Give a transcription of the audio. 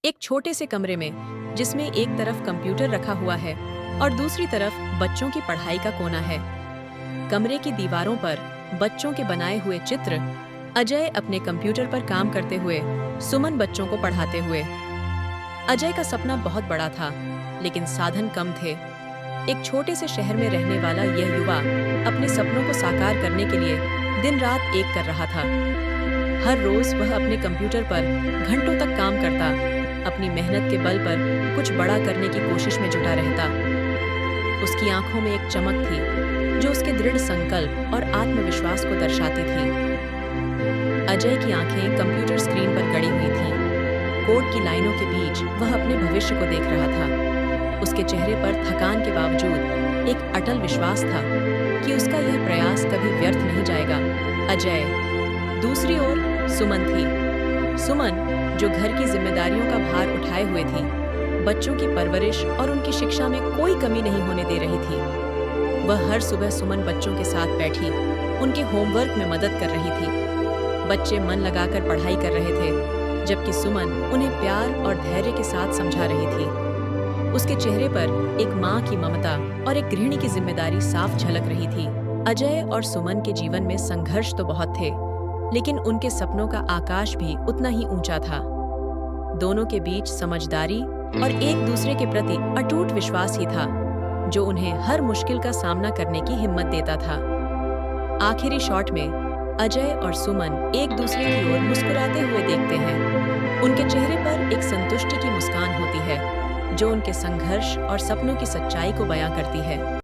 एक छोटे से कमरे में जिसमें एक तरफ कंप्यूटर रखा हुआ है और दूसरी तरफ बच्चों की पढ़ाई का कोना है। कमरे की दीवारों पर बच्चों के बनाए हुए चित्र, अजय अपने कंप्यूटर पर काम करते हुए, सुमन बच्चों को पढ़ाते हुए। अजय का सपना बहुत बड़ा था, लेकिन साधन कम थे। एक छोटे से शहर में रहने वाला यह युवा अपने सपनों को साकार करने के लिए दिन रात एक कर रहा था। हर रोज वह अपने कंप्यूटर पर घंटों तक काम करता, अपनी मेहनत के बल पर कुछ बड़ा करने की कोशिश में जुटा रहता। उसकी आंखों में एक चमक थी जो उसके दृढ़ संकल्प और आत्मविश्वास को दर्शाती थी। अजय की आंखें कंप्यूटर स्क्रीन पर गड़ी हुई थीं। कोड की लाइनों के बीच वह अपने भविष्य को देख रहा था। उसके चेहरे पर थकान के बावजूद एक अटल विश्वास था कि उसका यह प्रयास कभी व्यर्थ नहीं जाएगा। अजय। दूसरी ओर सुमन थी। सुमन, जो घर की जिम्मेदारियों का भार उठाए हुए थी, बच्चों की परवरिश और उनकी शिक्षा में कोई कमी नहीं होने दे रही थी। वह हर सुबह सुमन बच्चों के साथ बैठी उनके होमवर्क में मदद कर रही थी। बच्चे मन लगाकर पढ़ाई कर रहे थे, जबकि सुमन उन्हें प्यार और धैर्य के साथ समझा रही थी। उसके चेहरे पर एक माँ की ममता और एक गृहिणी की जिम्मेदारी साफ झलक रही थी। अजय और सुमन के जीवन में संघर्ष तो बहुत थे, लेकिन उनके सपनों का आकाश भी उतना ही ऊंचा था। दोनों के बीच समझदारी और एक दूसरे के प्रति अटूट विश्वास ही था, जो उन्हें हर मुश्किल का सामना करने की हिम्मत देता था। आखिरी शॉट में अजय और सुमन एक दूसरे की ओर मुस्कुराते हुए देखते हैं। उनके चेहरे पर एक संतुष्टि की मुस्कान होती है, जो उनके संघर्ष और सपनों की सच्चाई को बयां करती है।